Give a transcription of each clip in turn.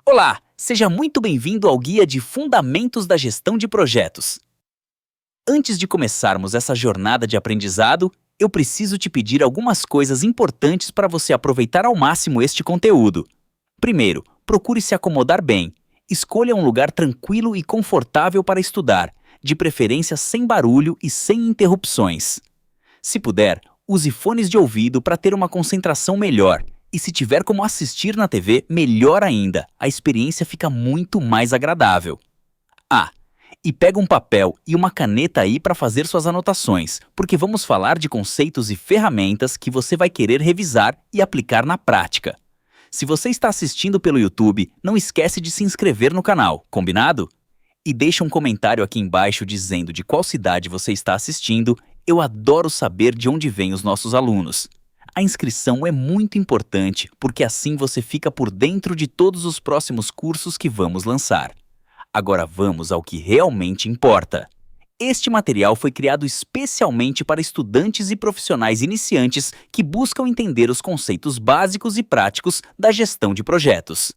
Olá, seja muito bem-vindo ao Guia de Fundamentos da Gestão de Projetos. Antes de começarmos essa jornada de aprendizado, eu preciso te pedir algumas coisas importantes para você aproveitar ao máximo este conteúdo. Primeiro, procure se acomodar bem. Escolha um lugar tranquilo e confortável para estudar, de preferência sem barulho e sem interrupções. Se puder, use fones de ouvido para ter uma concentração melhor. E se tiver como assistir na TV, melhor ainda, a experiência fica muito mais agradável. E pega um papel e uma caneta aí para fazer suas anotações, porque vamos falar de conceitos e ferramentas que você vai querer revisar e aplicar na prática. Se você está assistindo pelo YouTube, não esquece de se inscrever no canal, combinado? E deixa um comentário aqui embaixo dizendo de qual cidade você está assistindo. Eu adoro saber de onde vêm os nossos alunos. A inscrição é muito importante, porque assim você fica por dentro de todos os próximos cursos que vamos lançar. Agora vamos ao que realmente importa. Este material foi criado especialmente para estudantes e profissionais iniciantes que buscam entender os conceitos básicos e práticos da gestão de projetos.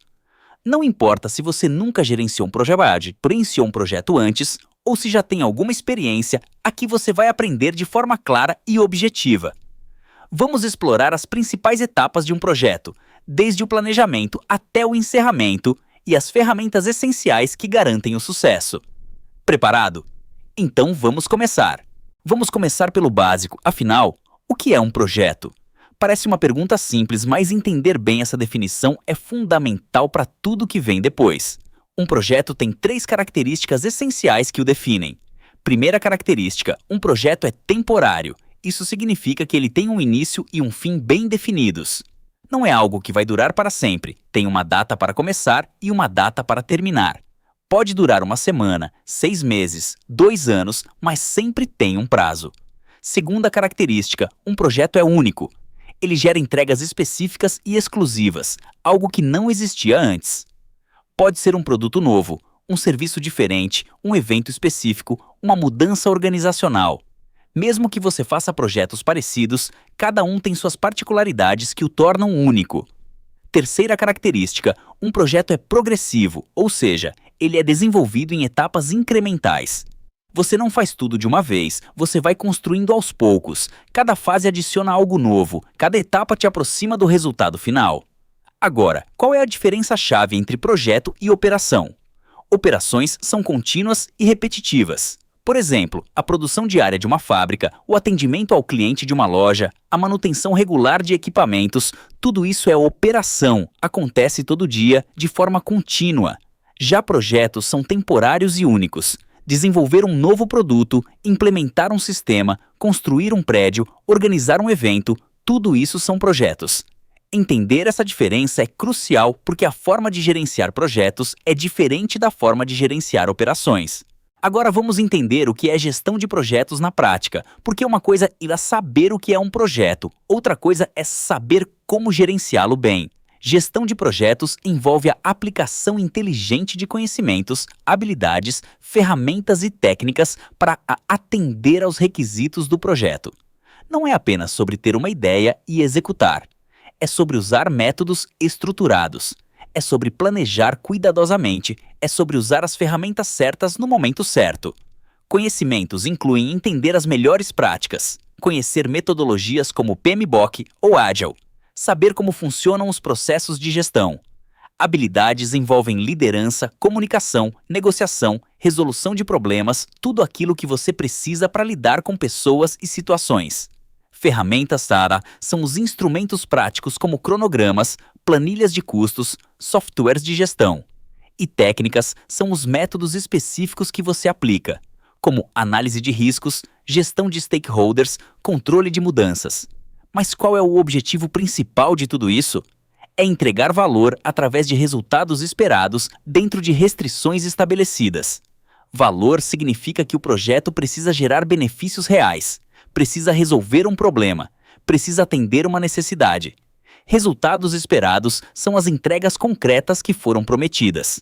Não importa se você nunca gerenciou um projeto antes, ou se já tem alguma experiência, aqui você vai aprender de forma clara e objetiva. Vamos explorar as principais etapas de um projeto, desde o planejamento até o encerramento, e as ferramentas essenciais que garantem o sucesso. Preparado? Então vamos começar. Vamos começar pelo básico, afinal, o que é um projeto? Parece uma pergunta simples, mas entender bem essa definição é fundamental para tudo que vem depois. Um projeto tem 3 características essenciais que o definem. Primeira característica, um projeto é temporário. Isso significa que ele tem um início e um fim bem definidos. Não é algo que vai durar para sempre, tem uma data para começar e uma data para terminar. Pode durar uma semana, 6 meses, 2 anos, mas sempre tem um prazo. Segunda característica, um projeto é único. Ele gera entregas específicas e exclusivas, algo que não existia antes. Pode ser um produto novo, um serviço diferente, um evento específico, uma mudança organizacional. Mesmo que você faça projetos parecidos, cada um tem suas particularidades que o tornam único. Terceira característica, um projeto é progressivo, ou seja, ele é desenvolvido em etapas incrementais. Você não faz tudo de uma vez, você vai construindo aos poucos. Cada fase adiciona algo novo, cada etapa te aproxima do resultado final. Agora, qual é a diferença-chave entre projeto e operação? Operações são contínuas e repetitivas. Por exemplo, a produção diária de uma fábrica, o atendimento ao cliente de uma loja, a manutenção regular de equipamentos, tudo isso é operação, acontece todo dia, de forma contínua. Já projetos são temporários e únicos. Desenvolver um novo produto, implementar um sistema, construir um prédio, organizar um evento, tudo isso são projetos. Entender essa diferença é crucial porque a forma de gerenciar projetos é diferente da forma de gerenciar operações. Agora vamos entender o que é gestão de projetos na prática, porque uma coisa é saber o que é um projeto, outra coisa é saber como gerenciá-lo bem. Gestão de projetos envolve a aplicação inteligente de conhecimentos, habilidades, ferramentas e técnicas para atender aos requisitos do projeto. Não é apenas sobre ter uma ideia e executar. É sobre usar métodos estruturados. É sobre planejar cuidadosamente, é sobre usar as ferramentas certas no momento certo. Conhecimentos incluem entender as melhores práticas, conhecer metodologias como PMBOK ou Agile, saber como funcionam os processos de gestão. Habilidades envolvem liderança, comunicação, negociação, resolução de problemas, tudo aquilo que você precisa para lidar com pessoas e situações. Ferramentas SARA são os instrumentos práticos como cronogramas, planilhas de custos, softwares de gestão. E técnicas são os métodos específicos que você aplica, como análise de riscos, gestão de stakeholders, controle de mudanças. Mas qual é o objetivo principal de tudo isso? É entregar valor através de resultados esperados dentro de restrições estabelecidas. Valor significa que o projeto precisa gerar benefícios reais, precisa resolver um problema, precisa atender uma necessidade. Resultados esperados são as entregas concretas que foram prometidas.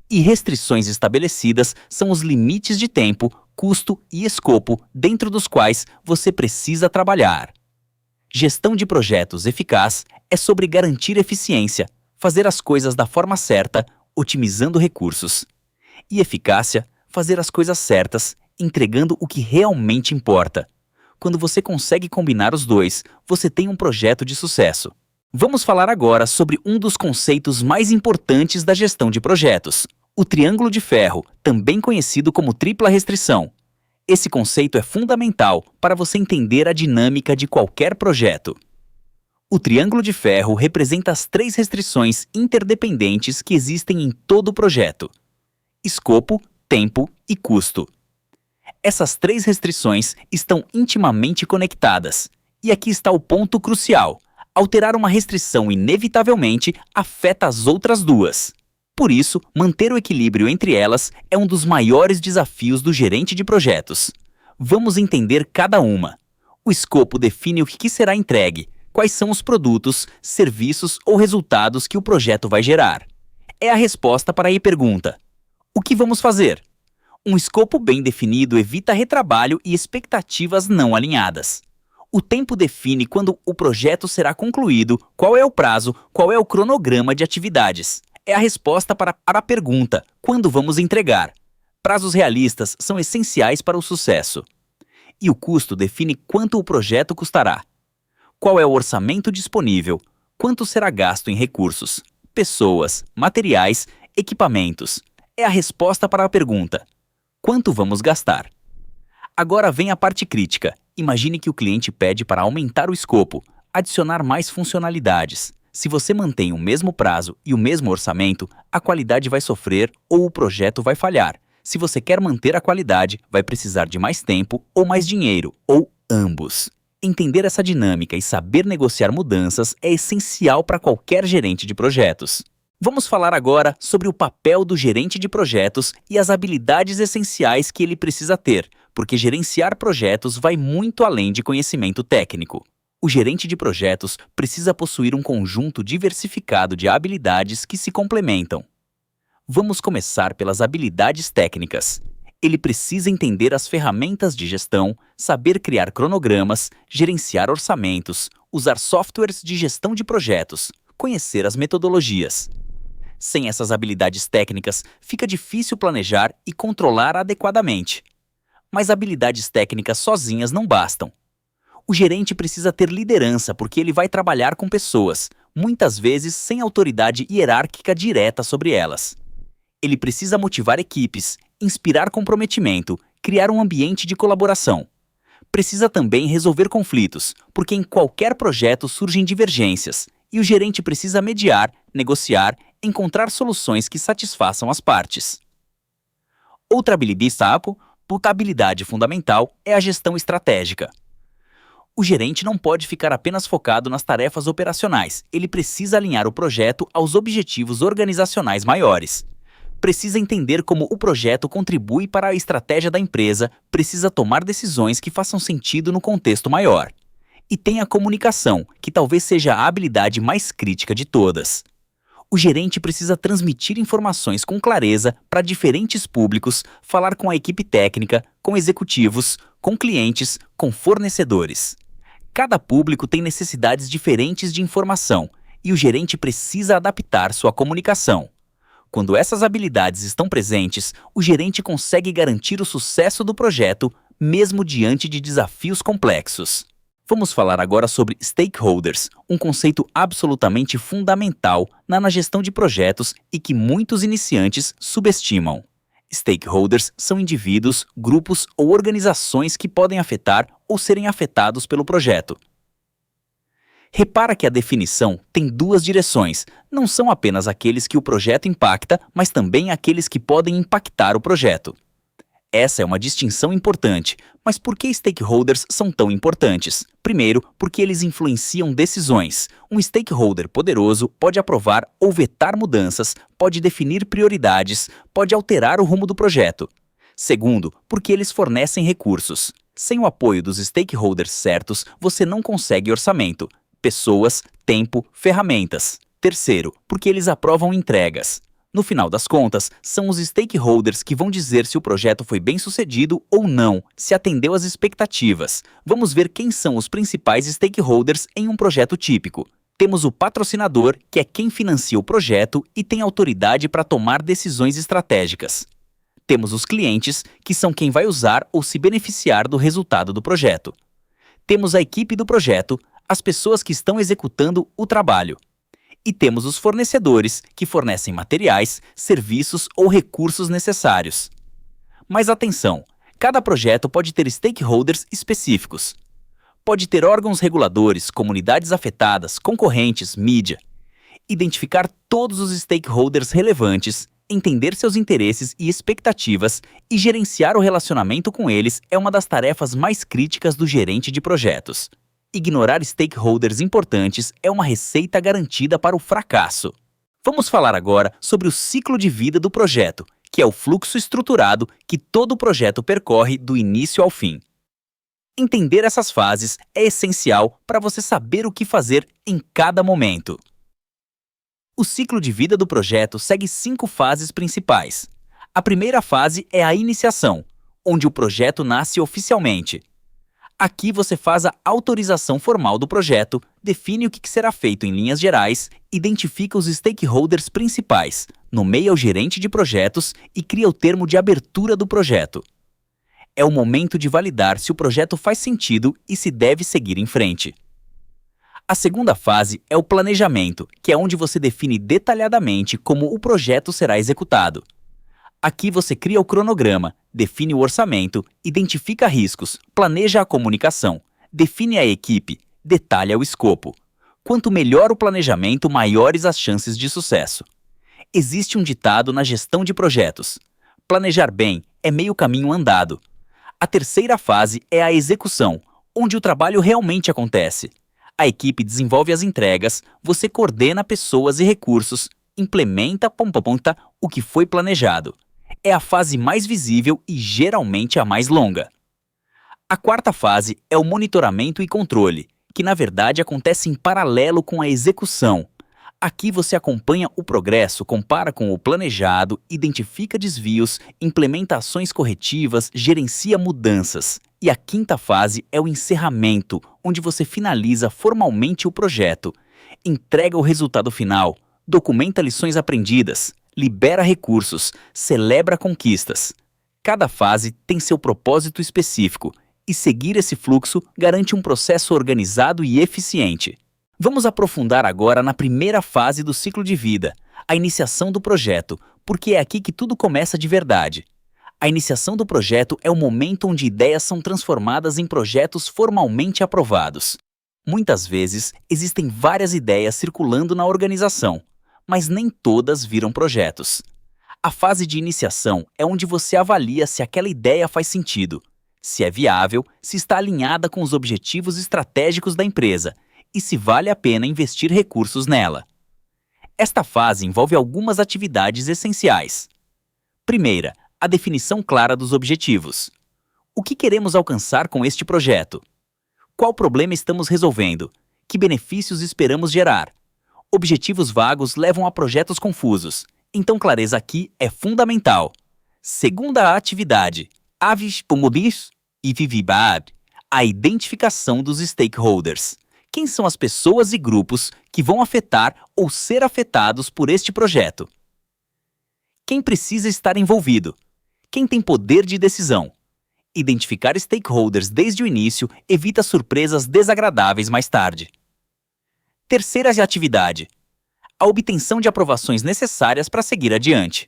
E restrições estabelecidas são os limites de tempo, custo e escopo dentro dos quais você precisa trabalhar. Gestão de projetos eficaz é sobre garantir eficiência, fazer as coisas da forma certa, otimizando recursos. E eficácia, fazer as coisas certas, entregando o que realmente importa. Quando você consegue combinar os dois, você tem um projeto de sucesso. Vamos falar agora sobre um dos conceitos mais importantes da gestão de projetos, o triângulo de ferro, também conhecido como tripla restrição. Esse conceito é fundamental para você entender a dinâmica de qualquer projeto. O triângulo de ferro representa as 3 restrições interdependentes que existem em todo o projeto: escopo, tempo e custo. Essas 3 restrições estão intimamente conectadas. E aqui está o ponto crucial: alterar uma restrição inevitavelmente afeta as outras 2. Por isso, manter o equilíbrio entre elas é um dos maiores desafios do gerente de projetos. Vamos entender cada uma. O escopo define o que será entregue, quais são os produtos, serviços ou resultados que o projeto vai gerar. É a resposta para a pergunta: o que vamos fazer? Um escopo bem definido evita retrabalho e expectativas não alinhadas. O tempo define quando o projeto será concluído, qual é o prazo, qual é o cronograma de atividades. É a resposta para a pergunta: quando vamos entregar? Prazos realistas são essenciais para o sucesso. E o custo define quanto o projeto custará. Qual é o orçamento disponível? Quanto será gasto em recursos, pessoas, materiais, equipamentos? É a resposta para a pergunta: quanto vamos gastar? Agora vem a parte crítica. Imagine que o cliente pede para aumentar o escopo, adicionar mais funcionalidades. Se você mantém o mesmo prazo e o mesmo orçamento, a qualidade vai sofrer ou o projeto vai falhar. Se você quer manter a qualidade, vai precisar de mais tempo ou mais dinheiro, ou ambos. Entender essa dinâmica e saber negociar mudanças é essencial para qualquer gerente de projetos. Vamos falar agora sobre o papel do gerente de projetos e as habilidades essenciais que ele precisa ter, porque gerenciar projetos vai muito além de conhecimento técnico. O gerente de projetos precisa possuir um conjunto diversificado de habilidades que se complementam. Vamos começar pelas habilidades técnicas. Ele precisa entender as ferramentas de gestão, saber criar cronogramas, gerenciar orçamentos, usar softwares de gestão de projetos, conhecer as metodologias. Sem essas habilidades técnicas, fica difícil planejar e controlar adequadamente. Mas habilidades técnicas sozinhas não bastam. O gerente precisa ter liderança porque ele vai trabalhar com pessoas, muitas vezes sem autoridade hierárquica direta sobre elas. Ele precisa motivar equipes, inspirar comprometimento, criar um ambiente de colaboração. Precisa também resolver conflitos, porque em qualquer projeto surgem divergências, e o gerente precisa mediar, negociar, encontrar soluções que satisfaçam as partes. Outra habilidade fundamental é a gestão estratégica. O gerente não pode ficar apenas focado nas tarefas operacionais, ele precisa alinhar o projeto aos objetivos organizacionais maiores. Precisa entender como o projeto contribui para a estratégia da empresa, precisa tomar decisões que façam sentido no contexto maior. E tem a comunicação, que talvez seja a habilidade mais crítica de todas. O gerente precisa transmitir informações com clareza para diferentes públicos, falar com a equipe técnica, com executivos, com clientes, com fornecedores. Cada público tem necessidades diferentes de informação e o gerente precisa adaptar sua comunicação. Quando essas habilidades estão presentes, o gerente consegue garantir o sucesso do projeto, mesmo diante de desafios complexos. Vamos falar agora sobre stakeholders, um conceito absolutamente fundamental na gestão de projetos e que muitos iniciantes subestimam. Stakeholders são indivíduos, grupos ou organizações que podem afetar ou serem afetados pelo projeto. Repara que a definição tem 2 direções, não são apenas aqueles que o projeto impacta, mas também aqueles que podem impactar o projeto. Essa é uma distinção importante, mas por que stakeholders são tão importantes? Primeiro, porque eles influenciam decisões. Um stakeholder poderoso pode aprovar ou vetar mudanças, pode definir prioridades, pode alterar o rumo do projeto. Segundo, porque eles fornecem recursos. Sem o apoio dos stakeholders certos, você não consegue orçamento, pessoas, tempo, ferramentas. Terceiro, porque eles aprovam entregas. No final das contas, são os stakeholders que vão dizer se o projeto foi bem-sucedido ou não, se atendeu às expectativas. Vamos ver quem são os principais stakeholders em um projeto típico. Temos o patrocinador, que é quem financia o projeto e tem autoridade para tomar decisões estratégicas. Temos os clientes, que são quem vai usar ou se beneficiar do resultado do projeto. Temos a equipe do projeto, as pessoas que estão executando o trabalho. E temos os fornecedores, que fornecem materiais, serviços ou recursos necessários. Mas atenção, cada projeto pode ter stakeholders específicos. Pode ter órgãos reguladores, comunidades afetadas, concorrentes, mídia. Identificar todos os stakeholders relevantes, entender seus interesses e expectativas e gerenciar o relacionamento com eles é uma das tarefas mais críticas do gerente de projetos. Ignorar stakeholders importantes é uma receita garantida para o fracasso. Vamos falar agora sobre o ciclo de vida do projeto, que é o fluxo estruturado que todo projeto percorre do início ao fim. Entender essas fases é essencial para você saber o que fazer em cada momento. O ciclo de vida do projeto segue 5 fases principais. A primeira fase é a iniciação, onde o projeto nasce oficialmente. Aqui você faz a autorização formal do projeto, define o que será feito em linhas gerais, identifica os stakeholders principais, nomeia o gerente de projetos e cria o termo de abertura do projeto. É o momento de validar se o projeto faz sentido e se deve seguir em frente. A segunda fase é o planejamento, que é onde você define detalhadamente como o projeto será executado. Aqui você cria o cronograma, define o orçamento, identifica riscos, planeja a comunicação, define a equipe, detalha o escopo. Quanto melhor o planejamento, maiores as chances de sucesso. Existe um ditado na gestão de projetos: planejar bem é meio caminho andado. A terceira fase é a execução, onde o trabalho realmente acontece. A equipe desenvolve as entregas, você coordena pessoas e recursos, implementa o que foi planejado. É a fase mais visível e geralmente a mais longa. A quarta fase é o monitoramento e controle, que na verdade acontece em paralelo com a execução. Aqui você acompanha o progresso, compara com o planejado, identifica desvios, implementa ações corretivas, gerencia mudanças. E a quinta fase é o encerramento, onde você finaliza formalmente o projeto, entrega o resultado final, documenta lições aprendidas, libera recursos, celebra conquistas. Cada fase tem seu propósito específico, e seguir esse fluxo garante um processo organizado e eficiente. Vamos aprofundar agora na primeira fase do ciclo de vida, a iniciação do projeto, porque é aqui que tudo começa de verdade. A iniciação do projeto é o momento onde ideias são transformadas em projetos formalmente aprovados. Muitas vezes, existem várias ideias circulando na organização, mas nem todas viram projetos. A fase de iniciação é onde você avalia se aquela ideia faz sentido, se é viável, se está alinhada com os objetivos estratégicos da empresa e se vale a pena investir recursos nela. Esta fase envolve algumas atividades essenciais. Primeira, a definição clara dos objetivos. O que queremos alcançar com este projeto? Qual problema estamos resolvendo? Que benefícios esperamos gerar? Objetivos vagos levam a projetos confusos, então clareza aqui é fundamental. Segunda atividade, avis pomodis e vivibad, a identificação dos stakeholders. Quem são as pessoas e grupos que vão afetar ou ser afetados por este projeto? Quem precisa estar envolvido? Quem tem poder de decisão? Identificar stakeholders desde o início evita surpresas desagradáveis mais tarde. Terceira atividade: a obtenção de aprovações necessárias para seguir adiante.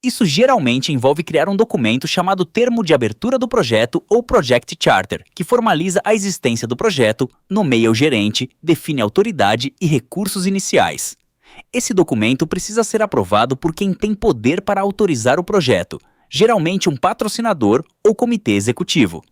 Isso geralmente envolve criar um documento chamado Termo de Abertura do Projeto ou Project Charter, que formaliza a existência do projeto, nomeia o gerente, define autoridade e recursos iniciais. Esse documento precisa ser aprovado por quem tem poder para autorizar o projeto, geralmente um patrocinador ou comitê executivo.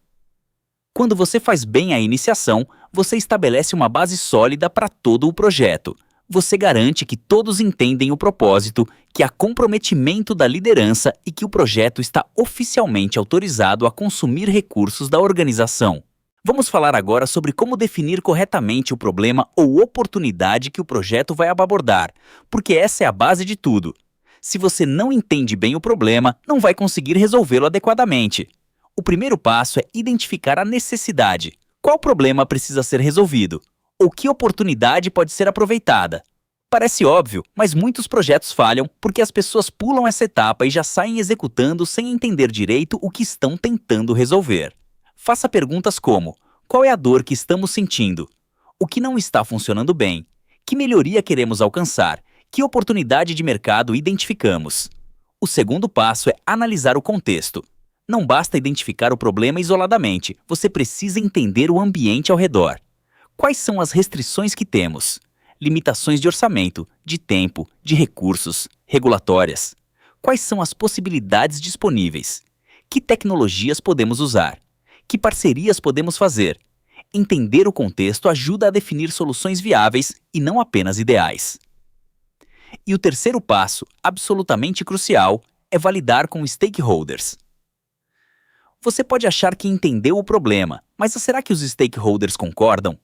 Quando você faz bem a iniciação, você estabelece uma base sólida para todo o projeto. Você garante que todos entendem o propósito, que há comprometimento da liderança e que o projeto está oficialmente autorizado a consumir recursos da organização. Vamos falar agora sobre como definir corretamente o problema ou oportunidade que o projeto vai abordar, porque essa é a base de tudo. Se você não entende bem o problema, não vai conseguir resolvê-lo adequadamente. O primeiro passo é identificar a necessidade. Qual problema precisa ser resolvido? Ou que oportunidade pode ser aproveitada? Parece óbvio, mas muitos projetos falham porque as pessoas pulam essa etapa e já saem executando sem entender direito o que estão tentando resolver. Faça perguntas como: qual é a dor que estamos sentindo? O que não está funcionando bem? Que melhoria queremos alcançar? Que oportunidade de mercado identificamos? O segundo passo é analisar o contexto. Não basta identificar o problema isoladamente, você precisa entender o ambiente ao redor. Quais são as restrições que temos? Limitações de orçamento, de tempo, de recursos, regulatórias. Quais são as possibilidades disponíveis? Que tecnologias podemos usar? Que parcerias podemos fazer? Entender o contexto ajuda a definir soluções viáveis e não apenas ideais. E o terceiro passo, absolutamente crucial, é validar com stakeholders. Você pode achar que entendeu o problema, mas será que os stakeholders concordam?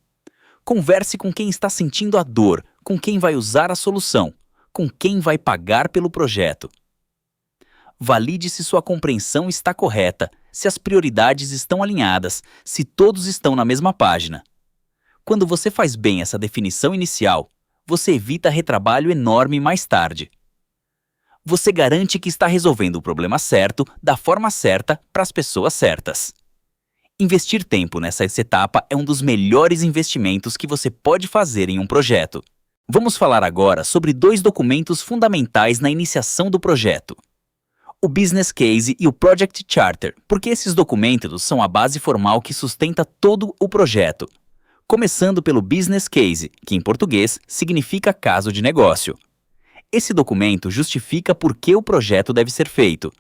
Converse com quem está sentindo a dor, com quem vai usar a solução, com quem vai pagar pelo projeto. Valide se sua compreensão está correta, se as prioridades estão alinhadas, se todos estão na mesma página. Quando você faz bem essa definição inicial, você evita retrabalho enorme mais tarde. Você garante que está resolvendo o problema certo, da forma certa, para as pessoas certas. Investir tempo nessa etapa é um dos melhores investimentos que você pode fazer em um projeto. Vamos falar agora sobre 2 documentos fundamentais na iniciação do projeto: o Business Case e o Project Charter, porque esses documentos são a base formal que sustenta todo o projeto. Começando pelo Business Case, que em português significa caso de negócio. Esse documento justifica por que o projeto deve ser feito.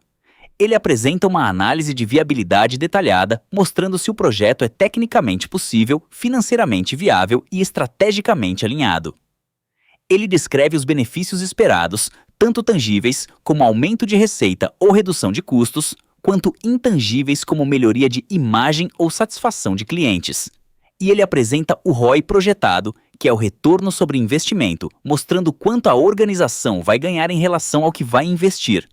Ele apresenta uma análise de viabilidade detalhada, mostrando se o projeto é tecnicamente possível, financeiramente viável e estrategicamente alinhado. Ele descreve os benefícios esperados, tanto tangíveis, como aumento de receita ou redução de custos, quanto intangíveis, como melhoria de imagem ou satisfação de clientes. E ele apresenta o ROI projetado, que é o retorno sobre investimento, mostrando quanto a organização vai ganhar em relação ao que vai investir.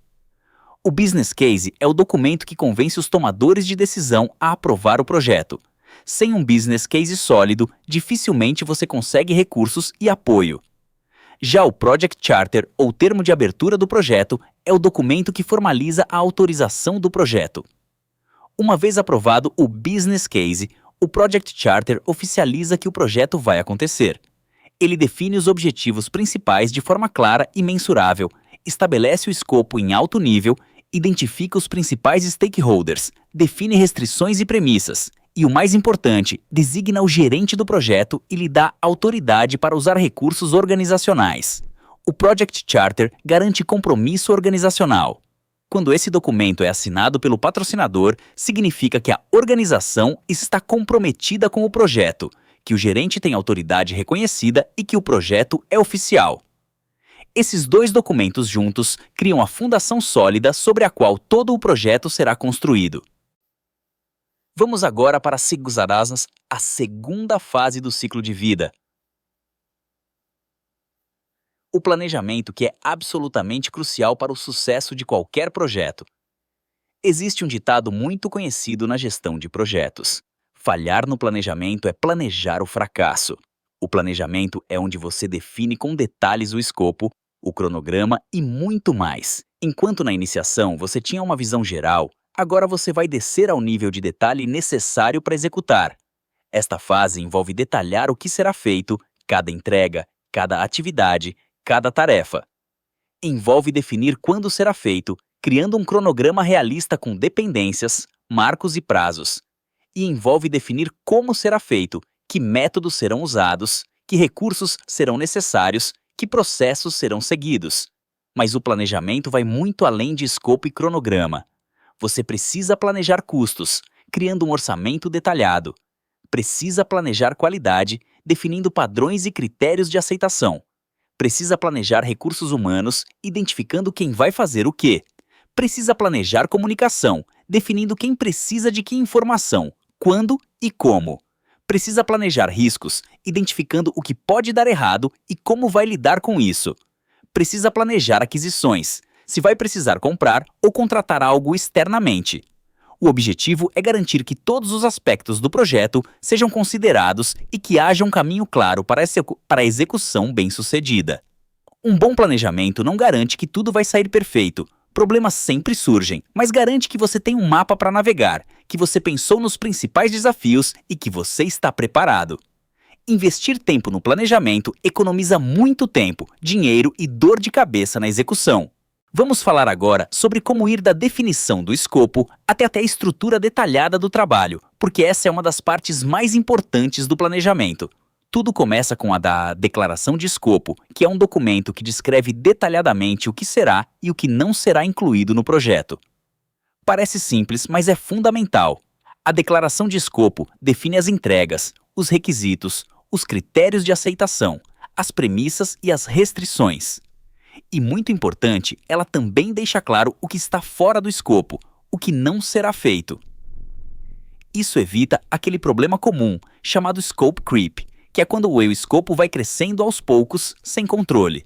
O Business Case é o documento que convence os tomadores de decisão a aprovar o projeto. Sem um Business Case sólido, dificilmente você consegue recursos e apoio. Já o Project Charter, ou termo de abertura do projeto, é o documento que formaliza a autorização do projeto. Uma vez aprovado o Business Case, o Project Charter oficializa que o projeto vai acontecer. Ele define os objetivos principais de forma clara e mensurável, estabelece o escopo em alto nível, identifica os principais stakeholders, define restrições e premissas e, o mais importante, designa o gerente do projeto e lhe dá autoridade para usar recursos organizacionais. O Project Charter garante compromisso organizacional. Quando esse documento é assinado pelo patrocinador, significa que a organização está comprometida com o projeto, que o gerente tem autoridade reconhecida e que o projeto é oficial. Esses 2 documentos juntos criam a fundação sólida sobre a qual todo o projeto será construído. Vamos agora para a segunda fase do ciclo de vida. O planejamento, que é absolutamente crucial para o sucesso de qualquer projeto. Existe um ditado muito conhecido na gestão de projetos: falhar no planejamento é planejar o fracasso. O planejamento é onde você define com detalhes o escopo, o cronograma e muito mais. Enquanto na iniciação você tinha uma visão geral, agora você vai descer ao nível de detalhe necessário para executar. Esta fase envolve detalhar o que será feito, cada entrega, cada atividade, cada tarefa. Envolve definir quando será feito, criando um cronograma realista com dependências, marcos e prazos. E envolve definir como será feito, que métodos serão usados, que recursos serão necessários, que processos serão seguidos. Mas o planejamento vai muito além de escopo e cronograma. Você precisa planejar custos, criando um orçamento detalhado. Precisa planejar qualidade, definindo padrões e critérios de aceitação. Precisa planejar recursos humanos, identificando quem vai fazer o quê. Precisa planejar comunicação, definindo quem precisa de que informação, quando e como. Precisa planejar riscos, identificando o que pode dar errado e como vai lidar com isso. Precisa planejar aquisições, se vai precisar comprar ou contratar algo externamente. O objetivo é garantir que todos os aspectos do projeto sejam considerados e que haja um caminho claro para a execução bem-sucedida. Um bom planejamento não garante que tudo vai sair perfeito. Problemas sempre surgem, mas garante que você tem um mapa para navegar, que você pensou nos principais desafios e que você está preparado. Investir tempo no planejamento economiza muito tempo, dinheiro e dor de cabeça na execução. Vamos falar agora sobre como ir da definição do escopo até a estrutura detalhada do trabalho, porque essa é uma das partes mais importantes do planejamento. Tudo começa com a da declaração de escopo, que é um documento que descreve detalhadamente o que será e o que não será incluído no projeto. Parece simples, mas é fundamental. A declaração de escopo define as entregas, os requisitos, os critérios de aceitação, as premissas e as restrições. E muito importante, ela também deixa claro o que está fora do escopo, o que não será feito. Isso evita aquele problema comum, chamado scope creep, que é quando o escopo vai crescendo aos poucos, sem controle.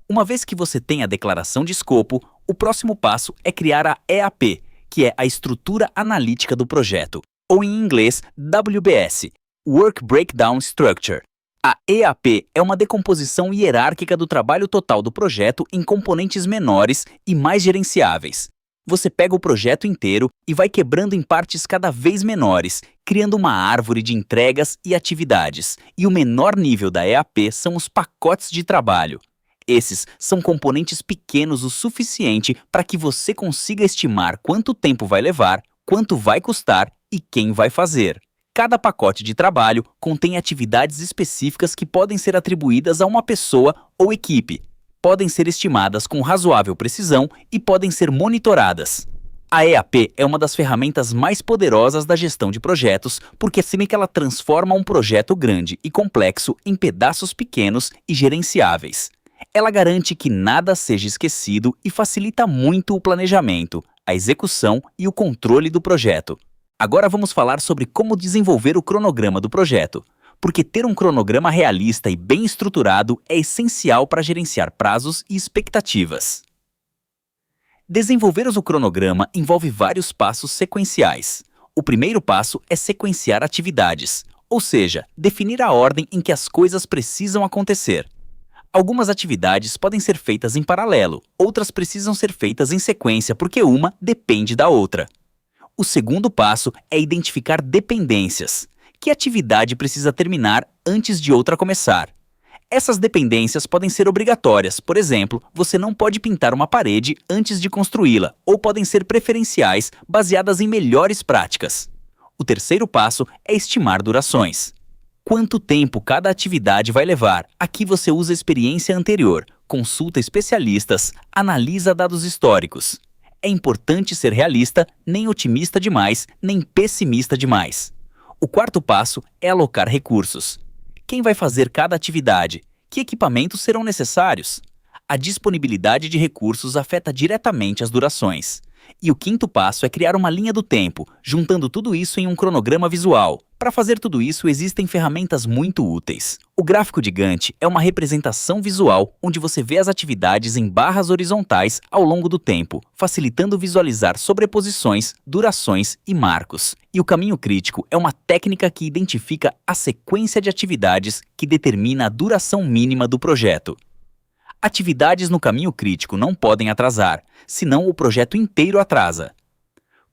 Uma vez que você tem a declaração de escopo, o próximo passo é criar a EAP, que é a estrutura analítica do projeto, ou em inglês WBS, Work Breakdown Structure. A EAP é uma decomposição hierárquica do trabalho total do projeto em componentes menores e mais gerenciáveis. Você pega o projeto inteiro e vai quebrando em partes cada vez menores, criando uma árvore de entregas e atividades. E o menor nível da EAP são os pacotes de trabalho. Esses são componentes pequenos o suficiente para que você consiga estimar quanto tempo vai levar, quanto vai custar e quem vai fazer. Cada pacote de trabalho contém atividades específicas que podem ser atribuídas a uma pessoa ou equipe, podem ser estimadas com razoável precisão e podem ser monitoradas. A EAP é uma das ferramentas mais poderosas da gestão de projetos porque assim que ela transforma um projeto grande e complexo em pedaços pequenos e gerenciáveis. Ela garante que nada seja esquecido e facilita muito o planejamento, a execução e o controle do projeto. Agora vamos falar sobre como desenvolver o cronograma do projeto, porque ter um cronograma realista e bem estruturado é essencial para gerenciar prazos e expectativas. Desenvolver o cronograma envolve vários passos sequenciais. O primeiro passo é sequenciar atividades, ou seja, definir a ordem em que as coisas precisam acontecer. Algumas atividades podem ser feitas em paralelo, outras precisam ser feitas em sequência porque uma depende da outra. O segundo passo é identificar dependências. Que atividade precisa terminar antes de outra começar? Essas dependências podem ser obrigatórias, por exemplo, você não pode pintar uma parede antes de construí-la, ou podem ser preferenciais, baseadas em melhores práticas. O terceiro passo é estimar durações. Quanto tempo cada atividade vai levar? Aqui você usa a experiência anterior, consulta especialistas, analisa dados históricos. É importante ser realista, nem otimista demais, nem pessimista demais. O quarto passo é alocar recursos. Quem vai fazer cada atividade? Que equipamentos serão necessários? A disponibilidade de recursos afeta diretamente as durações. E o quinto passo é criar uma linha do tempo, juntando tudo isso em um cronograma visual. Para fazer tudo isso, existem ferramentas muito úteis. O gráfico de Gantt é uma representação visual onde você vê as atividades em barras horizontais ao longo do tempo, facilitando visualizar sobreposições, durações e marcos. E o caminho crítico é uma técnica que identifica a sequência de atividades que determina a duração mínima do projeto. Atividades no caminho crítico não podem atrasar, senão o projeto inteiro atrasa.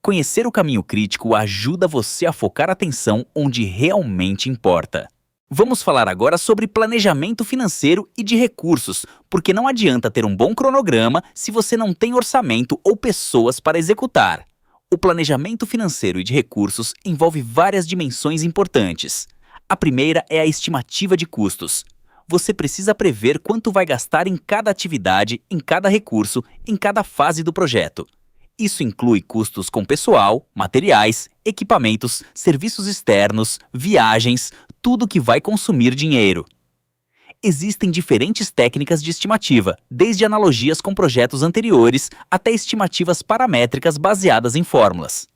Conhecer o caminho crítico ajuda você a focar a atenção onde realmente importa. Vamos falar agora sobre planejamento financeiro e de recursos, porque não adianta ter um bom cronograma se você não tem orçamento ou pessoas para executar. O planejamento financeiro e de recursos envolve várias dimensões importantes. A primeira é a estimativa de custos. Você precisa prever quanto vai gastar em cada atividade, em cada recurso, em cada fase do projeto. Isso inclui custos com pessoal, materiais, equipamentos, serviços externos, viagens, tudo que vai consumir dinheiro. Existem diferentes técnicas de estimativa, desde analogias com projetos anteriores até estimativas paramétricas baseadas em fórmulas.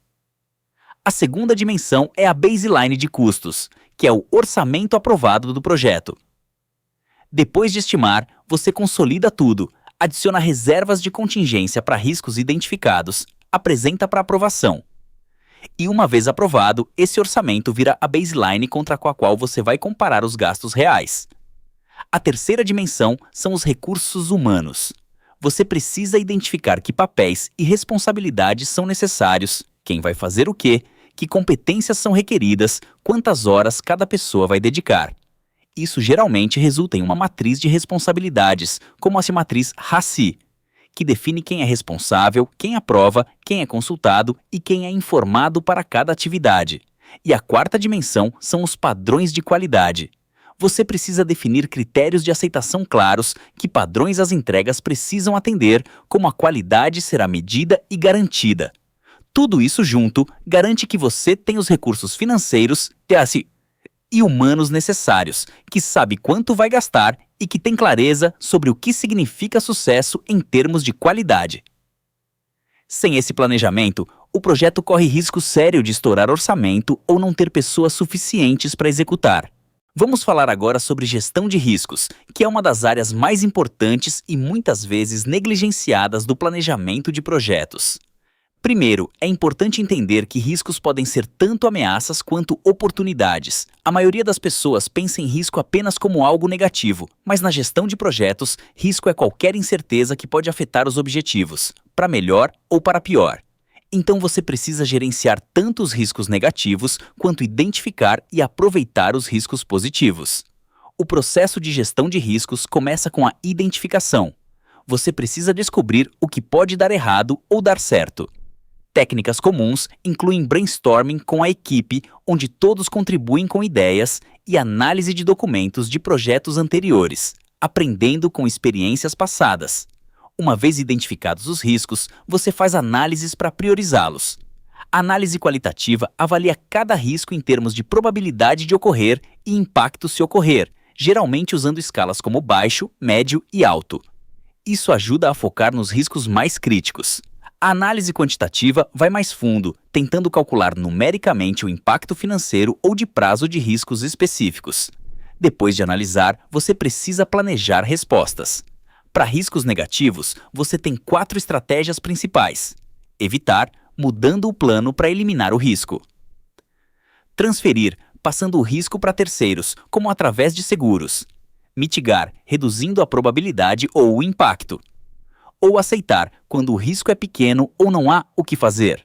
A segunda dimensão é a baseline de custos, que é o orçamento aprovado do projeto. Depois de estimar, você consolida tudo, adiciona reservas de contingência para riscos identificados, apresenta para aprovação. E uma vez aprovado, esse orçamento vira a baseline contra a qual você vai comparar os gastos reais. A terceira dimensão são os recursos humanos. Você precisa identificar que papéis e responsabilidades são necessários, quem vai fazer o quê, que competências são requeridas, quantas horas cada pessoa vai dedicar. Isso geralmente resulta em uma matriz de responsabilidades, como a matriz RACI, que define quem é responsável, quem aprova, quem é consultado e quem é informado para cada atividade. E a quarta dimensão são os padrões de qualidade. Você precisa definir critérios de aceitação claros que padrões as entregas precisam atender, como a qualidade será medida e garantida. Tudo isso junto garante que você tem os recursos financeiros e humanos necessários, que sabe quanto vai gastar e que tem clareza sobre o que significa sucesso em termos de qualidade. Sem esse planejamento, o projeto corre risco sério de estourar orçamento ou não ter pessoas suficientes para executar. Vamos falar agora sobre gestão de riscos, que é uma das áreas mais importantes e muitas vezes negligenciadas do planejamento de projetos. Primeiro, é importante entender que riscos podem ser tanto ameaças quanto oportunidades. A maioria das pessoas pensa em risco apenas como algo negativo, mas na gestão de projetos, risco é qualquer incerteza que pode afetar os objetivos, para melhor ou para pior. Então você precisa gerenciar tanto os riscos negativos quanto identificar e aproveitar os riscos positivos. O processo de gestão de riscos começa com a identificação. Você precisa descobrir o que pode dar errado ou dar certo. Técnicas comuns incluem brainstorming com a equipe, onde todos contribuem com ideias, e análise de documentos de projetos anteriores, aprendendo com experiências passadas. Uma vez identificados os riscos, você faz análises para priorizá-los. A análise qualitativa avalia cada risco em termos de probabilidade de ocorrer e impacto se ocorrer, geralmente usando escalas como baixo, médio e alto. Isso ajuda a focar nos riscos mais críticos. A análise quantitativa vai mais fundo, tentando calcular numericamente o impacto financeiro ou de prazo de riscos específicos. Depois de analisar, você precisa planejar respostas. Para riscos negativos, você tem 4 estratégias principais. Evitar, mudando o plano para eliminar o risco. Transferir, passando o risco para terceiros, como através de seguros. Mitigar, reduzindo a probabilidade ou o impacto. Ou aceitar, quando o risco é pequeno ou não há o que fazer.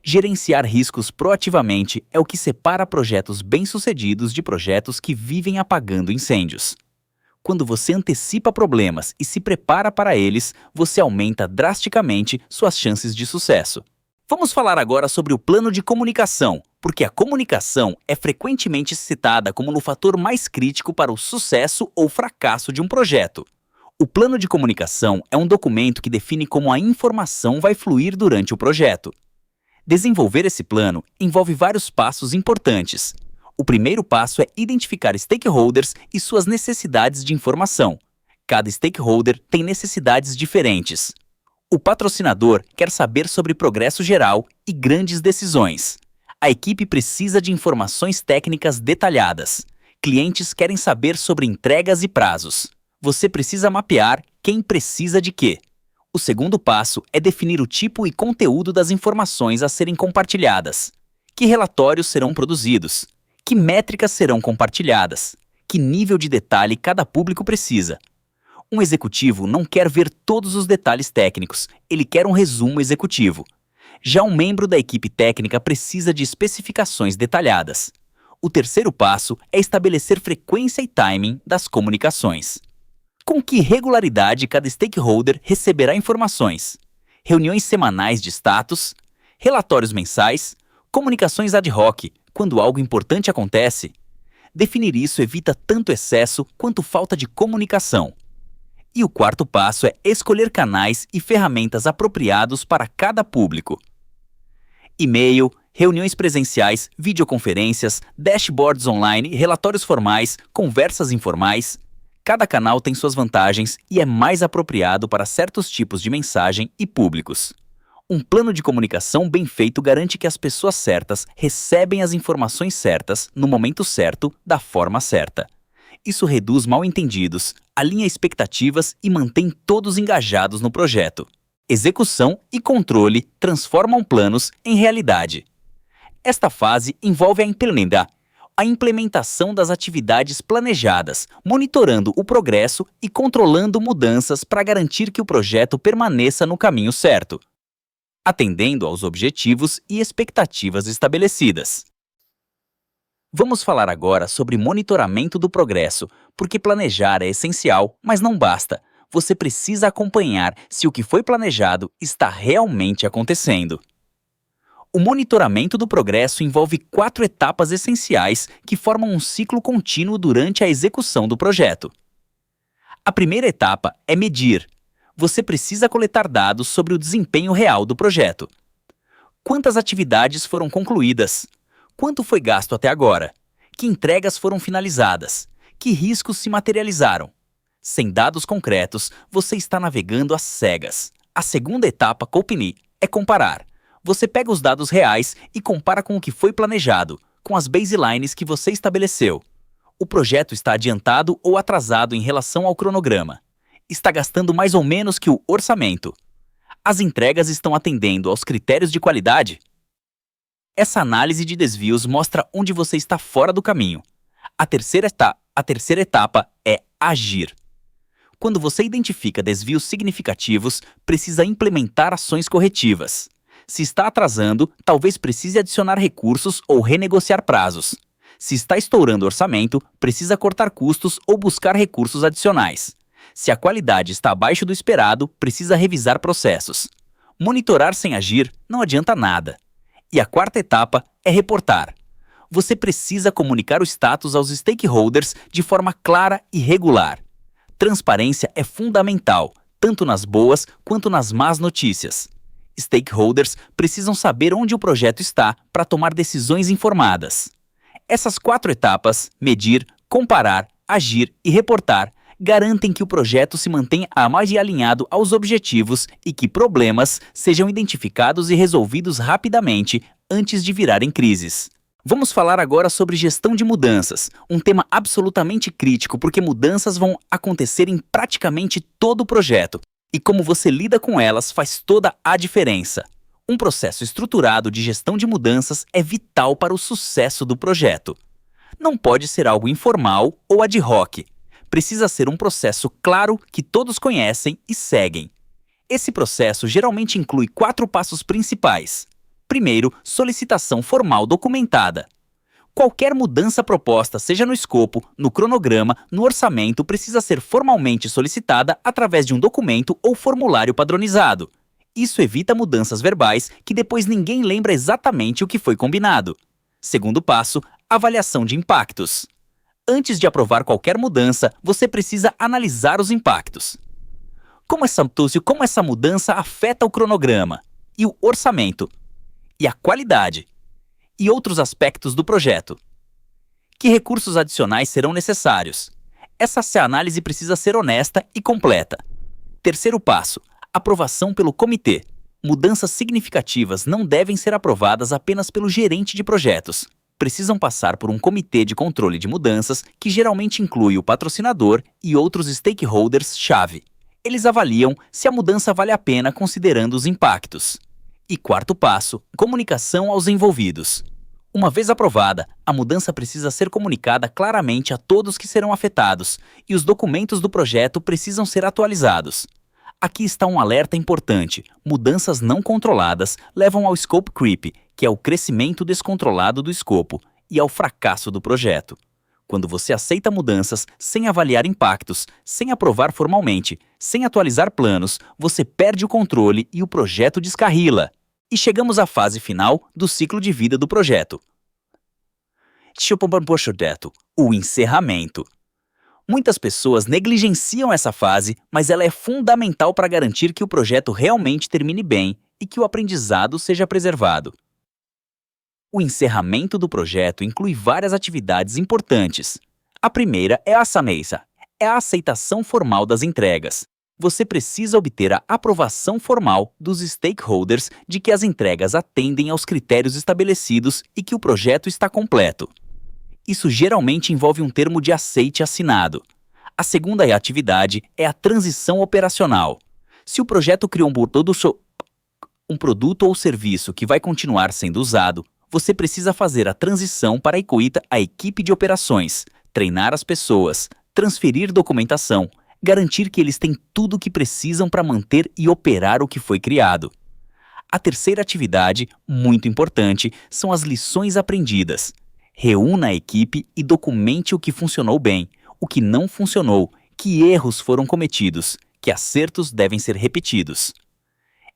Gerenciar riscos proativamente é o que separa projetos bem-sucedidos de projetos que vivem apagando incêndios. Quando você antecipa problemas e se prepara para eles, você aumenta drasticamente suas chances de sucesso. Vamos falar agora sobre o plano de comunicação, porque a comunicação é frequentemente citada como o fator mais crítico para o sucesso ou fracasso de um projeto. O plano de comunicação é um documento que define como a informação vai fluir durante o projeto. Desenvolver esse plano envolve vários passos importantes. O primeiro passo é identificar stakeholders e suas necessidades de informação. Cada stakeholder tem necessidades diferentes. O patrocinador quer saber sobre progresso geral e grandes decisões. A equipe precisa de informações técnicas detalhadas. Clientes querem saber sobre entregas e prazos. Você precisa mapear quem precisa de quê. O segundo passo é definir o tipo e conteúdo das informações a serem compartilhadas. Que relatórios serão produzidos? Que métricas serão compartilhadas? Que nível de detalhe cada público precisa? Um executivo não quer ver todos os detalhes técnicos, ele quer um resumo executivo. Já um membro da equipe técnica precisa de especificações detalhadas. O terceiro passo é estabelecer frequência e timing das comunicações. Com que regularidade cada stakeholder receberá informações? Reuniões semanais de status? Relatórios mensais? Comunicações ad hoc, quando algo importante acontece? Definir isso evita tanto excesso quanto falta de comunicação. E o quarto passo é escolher canais e ferramentas apropriados para cada público. E-mail, reuniões presenciais, videoconferências, dashboards online, relatórios formais, conversas informais. Cada canal tem suas vantagens e é mais apropriado para certos tipos de mensagem e públicos. Um plano de comunicação bem feito garante que as pessoas certas recebem as informações certas no momento certo, da forma certa. Isso reduz mal-entendidos, alinha expectativas e mantém todos engajados no projeto. Execução e controle transformam planos em realidade. Esta fase envolve a implementação das atividades planejadas, monitorando o progresso e controlando mudanças para garantir que o projeto permaneça no caminho certo, atendendo aos objetivos e expectativas estabelecidas. Vamos falar agora sobre monitoramento do progresso, porque planejar é essencial, mas não basta. Você precisa acompanhar se o que foi planejado está realmente acontecendo. O monitoramento do progresso envolve 4 etapas essenciais que formam um ciclo contínuo durante a execução do projeto. A primeira etapa é medir. Você precisa coletar dados sobre o desempenho real do projeto. Quantas atividades foram concluídas? Quanto foi gasto até agora? Que entregas foram finalizadas? Que riscos se materializaram? Sem dados concretos, você está navegando às cegas. A segunda etapa, é comparar. Você pega os dados reais e compara com o que foi planejado, com as baselines que você estabeleceu. O projeto está adiantado ou atrasado em relação ao cronograma. Está gastando mais ou menos que o orçamento. As entregas estão atendendo aos critérios de qualidade? Essa análise de desvios mostra onde você está fora do caminho. A terceira etapa é agir. Quando você identifica desvios significativos, precisa implementar ações corretivas. Se está atrasando, talvez precise adicionar recursos ou renegociar prazos. Se está estourando orçamento, precisa cortar custos ou buscar recursos adicionais. Se a qualidade está abaixo do esperado, precisa revisar processos. Monitorar sem agir não adianta nada. E a quarta etapa é reportar. Você precisa comunicar o status aos stakeholders de forma clara e regular. Transparência é fundamental, tanto nas boas quanto nas más notícias. Stakeholders precisam saber onde o projeto está para tomar decisões informadas. Essas 4 etapas, medir, comparar, agir e reportar, garantem que o projeto se mantenha mais alinhado aos objetivos e que problemas sejam identificados e resolvidos rapidamente antes de virarem crises. Vamos falar agora sobre gestão de mudanças, um tema absolutamente crítico porque mudanças vão acontecer em praticamente todo o projeto. E como você lida com elas faz toda a diferença. Um processo estruturado de gestão de mudanças é vital para o sucesso do projeto. Não pode ser algo informal ou ad hoc. Precisa ser um processo claro que todos conhecem e seguem. Esse processo geralmente inclui 4 passos principais. Primeiro, solicitação formal documentada. Qualquer mudança proposta, seja no escopo, no cronograma, no orçamento, precisa ser formalmente solicitada através de um documento ou formulário padronizado. Isso evita mudanças verbais que depois ninguém lembra exatamente o que foi combinado. Segundo passo, avaliação de impactos. Antes de aprovar qualquer mudança, você precisa analisar os impactos. Como essa mudança afeta o cronograma, e o orçamento, e a qualidade, e outros aspectos do projeto. Que recursos adicionais serão necessários? Essa análise precisa ser honesta e completa. Terceiro passo, aprovação pelo comitê. Mudanças significativas não devem ser aprovadas apenas pelo gerente de projetos. Precisam passar por um comitê de controle de mudanças que geralmente inclui o patrocinador e outros stakeholders-chave. Eles avaliam se a mudança vale a pena considerando os impactos. E quarto passo, comunicação aos envolvidos. Uma vez aprovada, a mudança precisa ser comunicada claramente a todos que serão afetados e os documentos do projeto precisam ser atualizados. Aqui está um alerta importante. Mudanças não controladas levam ao scope creep, que é o crescimento descontrolado do escopo, e ao fracasso do projeto. Quando você aceita mudanças sem avaliar impactos, sem aprovar formalmente, sem atualizar planos, você perde o controle e o projeto descarrila. E chegamos à fase final do ciclo de vida do projeto. O encerramento. Muitas pessoas negligenciam essa fase, mas ela é fundamental para garantir que o projeto realmente termine bem e que o aprendizado seja preservado. O encerramento do projeto inclui várias atividades importantes. A primeira é a aceitação formal das entregas. Você precisa obter a aprovação formal dos stakeholders de que as entregas atendem aos critérios estabelecidos e que o projeto está completo. Isso geralmente envolve um termo de aceite assinado. A segunda atividade é a transição operacional. Se o projeto criou um produto ou serviço que vai continuar sendo usado, você precisa fazer a transição para a equipe de operações, treinar as pessoas, transferir documentação, garantir que eles têm tudo o que precisam para manter e operar o que foi criado. A terceira atividade, muito importante, são as lições aprendidas. Reúna a equipe e documente o que funcionou bem, o que não funcionou, que erros foram cometidos, que acertos devem ser repetidos.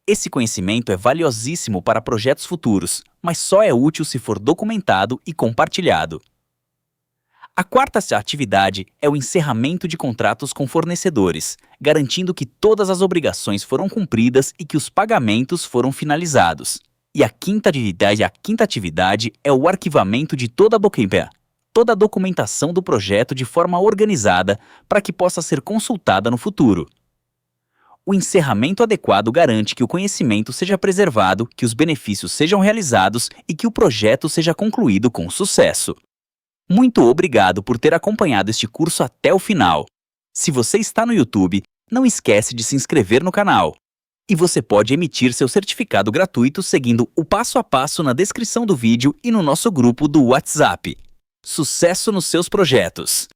Esse conhecimento é valiosíssimo para projetos futuros, mas só é útil se for documentado e compartilhado. A quarta atividade é o encerramento de contratos com fornecedores, garantindo que todas as obrigações foram cumpridas e que os pagamentos foram finalizados. E a quinta atividade é o arquivamento de toda a documentação do projeto de forma organizada para que possa ser consultada no futuro. O encerramento adequado garante que o conhecimento seja preservado, que os benefícios sejam realizados e que o projeto seja concluído com sucesso. Muito obrigado por ter acompanhado este curso até o final. Se você está no YouTube, não esquece de se inscrever no canal. E você pode emitir seu certificado gratuito seguindo o passo a passo na descrição do vídeo e no nosso grupo do WhatsApp. Sucesso nos seus projetos!